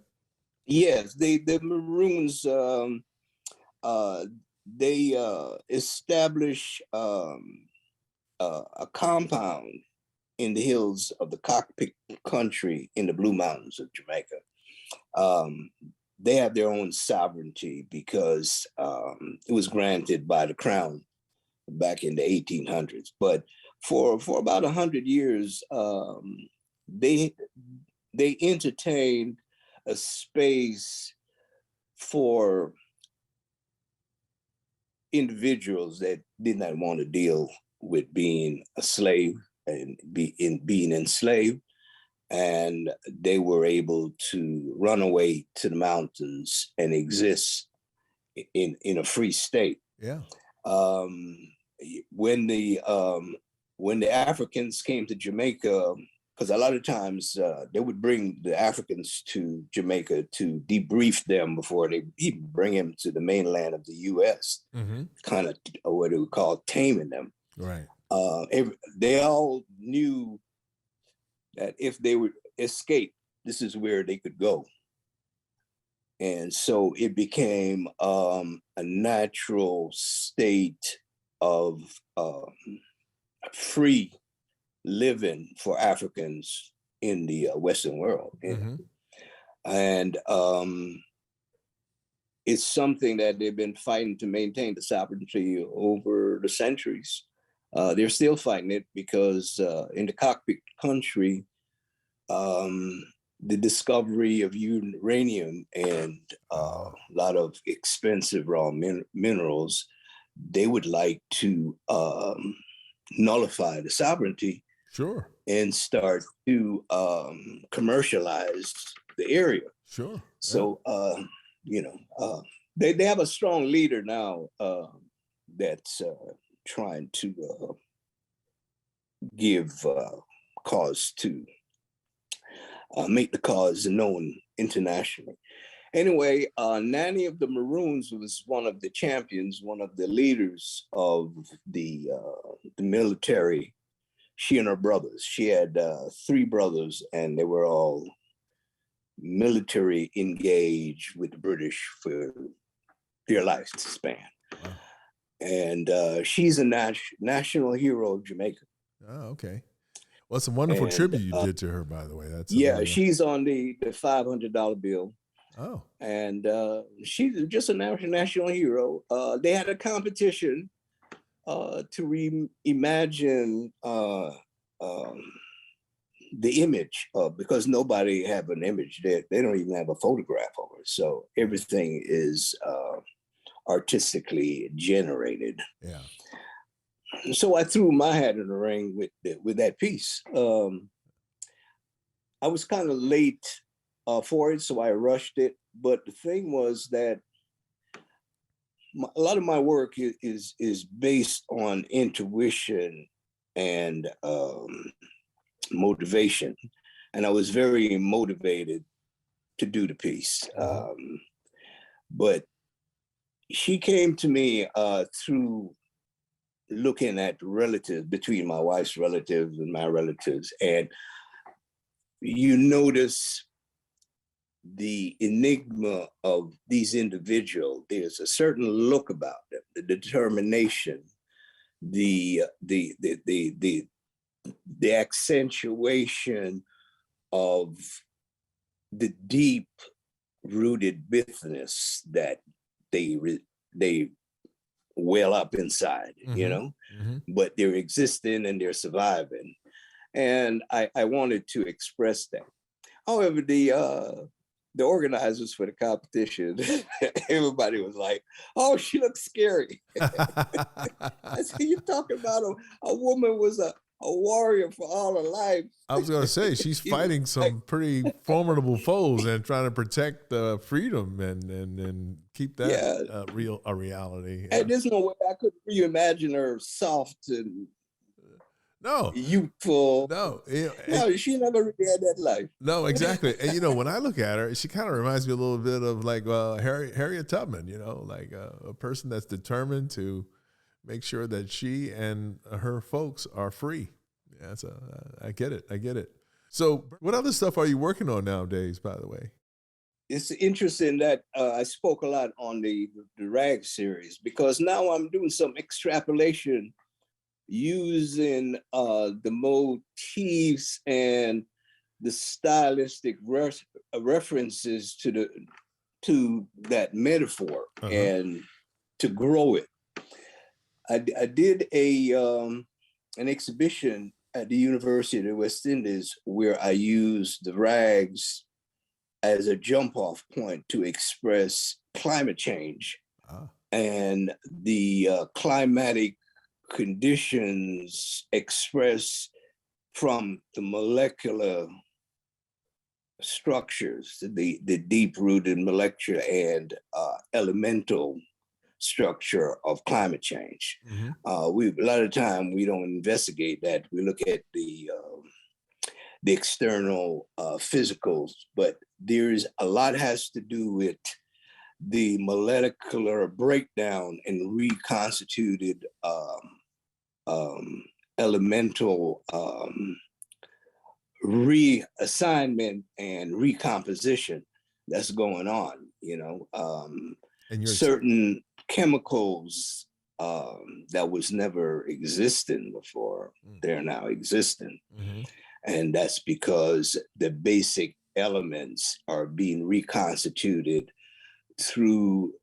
Yes, the Maroons, they establish a compound in the hills of the cockpit country in the Blue Mountains of Jamaica. They have their own sovereignty because it was granted by the crown back in the 1800s. But for about 100 years, they entertained a space for individuals that did not want to deal with being a slave and being enslaved. And they were able to run away to the mountains and exist in a free state. Yeah. When the Africans came to Jamaica, because a lot of times they would bring the Africans to Jamaica to debrief them before they even bring them to the mainland of the U.S. Mm-hmm. Kind of what they would call taming them. Right. They all knew that if they would escape, this is where they could go. And so it became a natural state of free living for Africans in the Western world. Mm-hmm. And it's something that they've been fighting to maintain the sovereignty over the centuries. They're still fighting it because in the cockpit country, the discovery of uranium and a lot of expensive raw minerals, they would like to nullify the sovereignty. Sure. And start to commercialize the area. Sure. So, they have a strong leader now that's trying to give cause to make the cause known internationally. Anyway, Nanny of the Maroons was one of the champions, one of the leaders of the military. She and her brothers. She had 3 brothers, and they were all military engaged with the British for their lifespan. Wow. And she's a national hero of Jamaica. Oh, okay. Well, it's a wonderful tribute you did to her, by the way. That's she's on the $500 bill. Oh. And she's just a national hero. They had a competition to reimagine the image, because nobody have an image. They don't even have a photograph of her. So everything is artistically generated. Yeah. So I threw my hat in the ring with that piece. I was kind of late for it, so I rushed it. But the thing was that a lot of my work is based on intuition and motivation, and I was very motivated to do the piece. But she came to me through looking at relatives, between my wife's relatives and my relatives, and you notice the enigma of these individuals. There's a certain look about them, the determination, the accentuation of the deep rooted bitterness that they well up inside, you know, but they're existing and they're surviving. And I wanted to express that. However, the organizers for the competition, everybody was like, "Oh, she looks scary." I said, "You're talking about a woman was a warrior for all her life." I was going to say, she's fighting some pretty formidable foes and trying to protect freedom and keep that a reality. And there's no way I could reimagine her soft and youthful. No, she never really had that life. No, exactly. And when I look at her, she kind of reminds me a little bit of like Harriet Tubman. Like a person that's determined to make sure that she and her folks are free. Yeah, so I get it. So, what other stuff are you working on nowadays? By the way, it's interesting that I spoke a lot on the Rag series, because now I'm doing some extrapolation using the motifs and the stylistic references to that metaphor and to grow it. I did an exhibition at the University of the West Indies where I used the rags as a jump-off point to express climate change and the climatic conditions expressed from the molecular structures, the deep-rooted molecular and elemental structure of climate change. A lot of time we don't investigate that. We look at the external physicals, but there's a lot has to do with the molecular breakdown and reconstituted elemental reassignment and recomposition that's going on, and certain chemicals that was never existing before, they're now existing. And that's because the basic elements are being reconstituted through,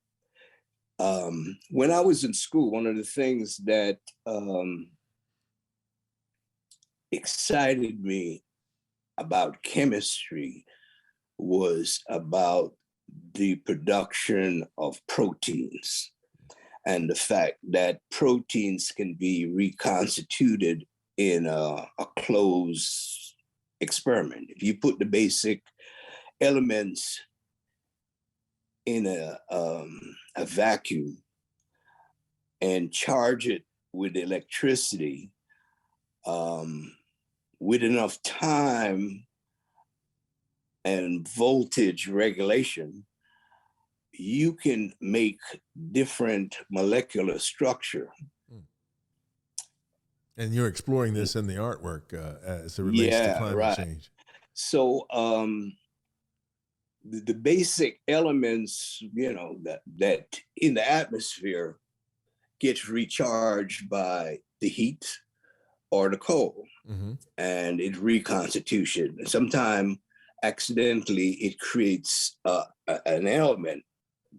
when I was in school, one of the things that excited me about chemistry was about the production of proteins and the fact that proteins can be reconstituted in a closed experiment. If you put the basic elements in a vacuum and charge it with electricity, with enough time and voltage regulation, you can make different molecular structure. And you're exploring this in the artwork as it relates to climate change. So the basic elements, that in the atmosphere gets recharged by the heat or the cold, and it's reconstitution. Sometimes accidentally it creates an element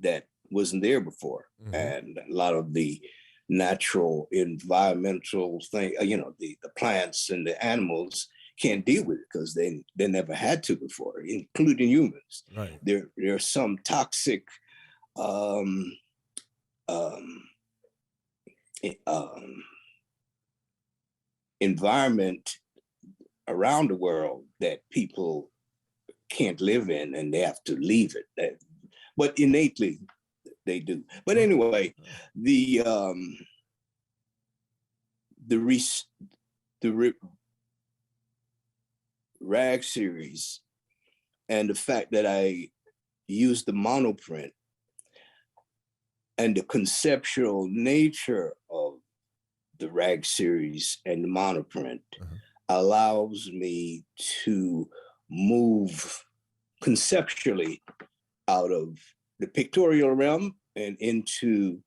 that wasn't there before. Mm-hmm. And a lot of the natural environmental thing, the plants and the animals can't deal with it because they never had to before, including humans. Right. There are some toxic environment around the world that people can't live in, and they have to leave it. But innately, they do. But anyway, the rag series and the fact that I used the monoprint and the conceptual nature of the rag series and the monoprint allows me to move conceptually out of the pictorial realm and into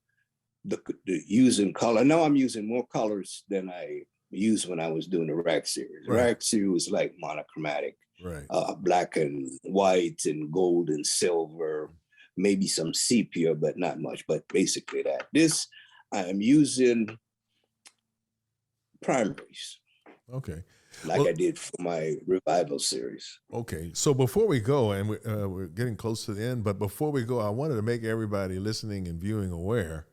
the using color. Now I'm using more colors than I used when I was doing the rag series. Right. Rag series was like monochromatic, right? Black and white and gold and silver, maybe some sepia, but not much, but basically that. This, I am using primaries. Okay. Like I did for my revival series. Okay. So before we go, and we're getting close to the end, but before we go, I wanted to make everybody listening and viewing aware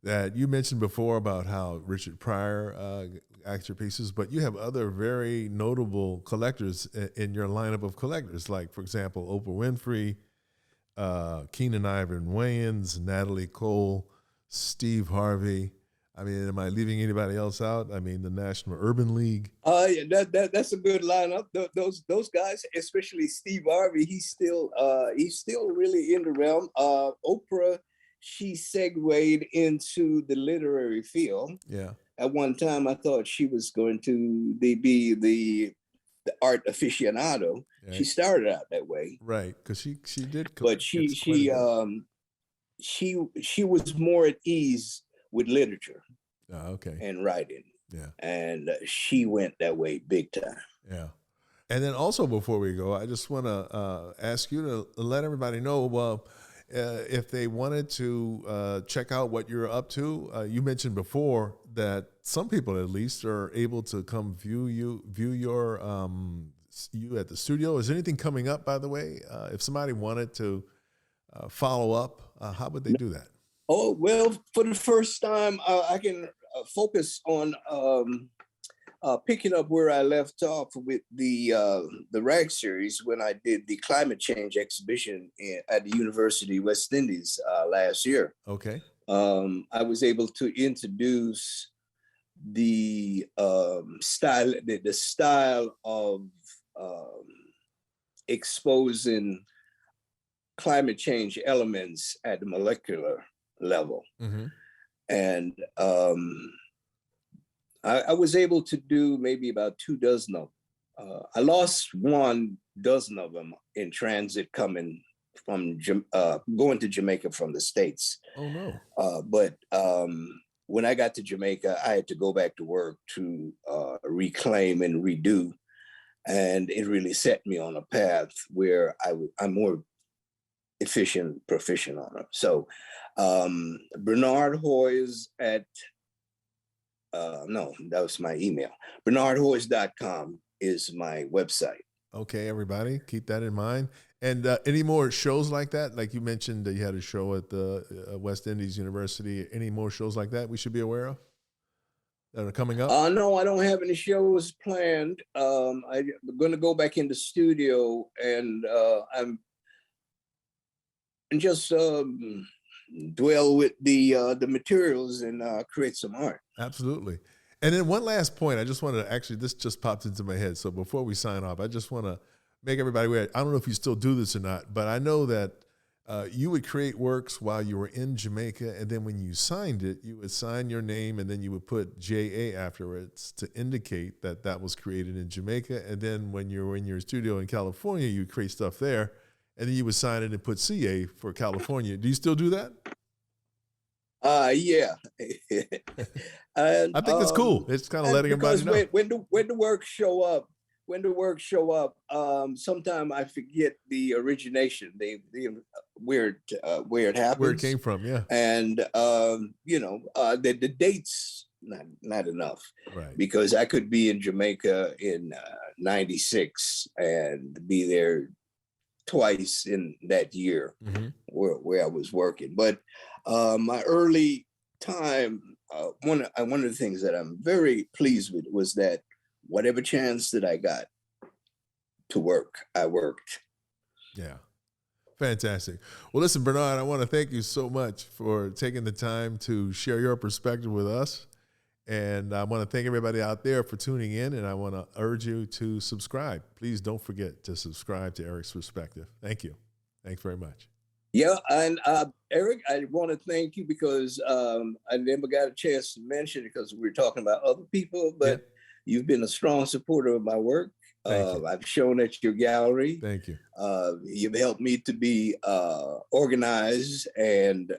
that you mentioned before about how Richard Pryor acts your pieces, but you have other very notable collectors in your lineup of collectors, like, for example, Oprah Winfrey, Keenan Ivory Wayans, Natalie Cole, Steve Harvey. I mean, am I leaving anybody else out? I mean, the National Urban League. Yeah, that's a good lineup. Those guys, especially Steve Harvey, he's still really in the realm. Oprah, she segued into the literary field. Yeah. At one time, I thought she was going to be the art aficionado. Right. She started out that way, right? Because she did, but she was more at ease with literature, and writing, and she went that way big time. Yeah. And then also before we go, I just want to ask you to let everybody know if they wanted to check out what you're up to. You mentioned before that some people at least are able to come view your you at the studio. Is there anything coming up, by the way? If somebody wanted to follow up, how would they do that? Oh, well, for the first time, I can focus on picking up where I left off with the rag series when I did the climate change exhibition at the University of West Indies last year. Okay. I was able to introduce the style of exposing climate change elements at the molecular level. Mm-hmm. And I was able to do maybe about 24 of them. I lost 12 of them in transit coming from going to Jamaica from the States. Oh no! But when I got to Jamaica, I had to go back to work to reclaim and redo, and it really set me on a path where I'm more efficient, proficient on it. So Bernard Hoyes at no, that was my email. BernardHoyes.com is my website. Okay, everybody, keep that in mind. And any more shows like that? Like you mentioned that you had a show at the West Indies University. Any more shows like that we should be aware of that are coming up? No, I don't have any shows planned. I'm going to go back in the studio and I'm just dwell with the materials and create some art. Absolutely. And then one last point, I just wanted to actually, this just popped into my head. So before we sign off, I just want to make everybody aware. I don't know if you still do this or not, but I know that you would create works while you were in Jamaica. And then when you signed it, you would sign your name and then you would put JA afterwards to indicate that that was created in Jamaica. And then when you were in your studio in California, you would create stuff there. And then you would sign it and put CA for California. Do you still do that? Yeah. I think it's cool. It's kind of letting everybody know. When the work show up, when the work show up, sometimes I forget the origination, the where it happens, where it came from. Yeah. And the dates not enough, Right. because I could be in Jamaica in '96 and be there twice in that year, Mm-hmm. where I was working. But my early time, one of the things that I'm very pleased with was that whatever chance that I got to work, I worked. Yeah. Fantastic. Well, listen, Bernard, I want to thank you so much for taking the time to share your perspective with us. And I want to thank everybody out there for tuning in, and I want to urge you to subscribe. Please don't forget to subscribe to Eric's Perspective. Thank you. Thanks very much. Yeah, and Eric, I want to thank you because I never got a chance to mention it because we were talking about other people, but you've been a strong supporter of my work. I've shown at your gallery. Thank you. You've helped me to be organized, and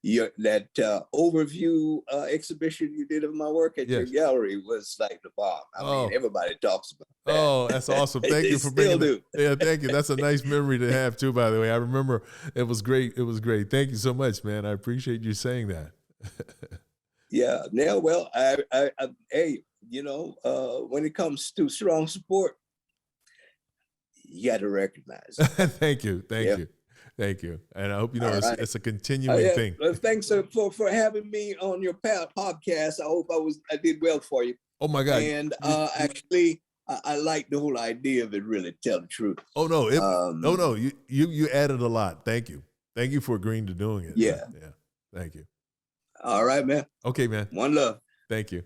that overview exhibition you did of my work at your gallery was like the bomb. I mean, everybody talks about that. Oh, that's awesome. Thank you for bringing it. Yeah, thank you. That's a nice memory to have too, by the way. I remember it was great. It was great. Thank you so much, man. I appreciate you saying that. Yeah. Now, well, hey, when it comes to strong support, you got to recognize it. Thank you. Thank you. Thank you. And I hope you know it's a continuing thing. Thanks for having me on your podcast. I hope I did well for you. Oh my God. And actually, I like the whole idea of it, really, to tell the truth. Oh no. You added a lot. Thank you. Thank you for agreeing to doing it. Yeah. Yeah. Thank you. All right, man. Okay, man. One love. Thank you.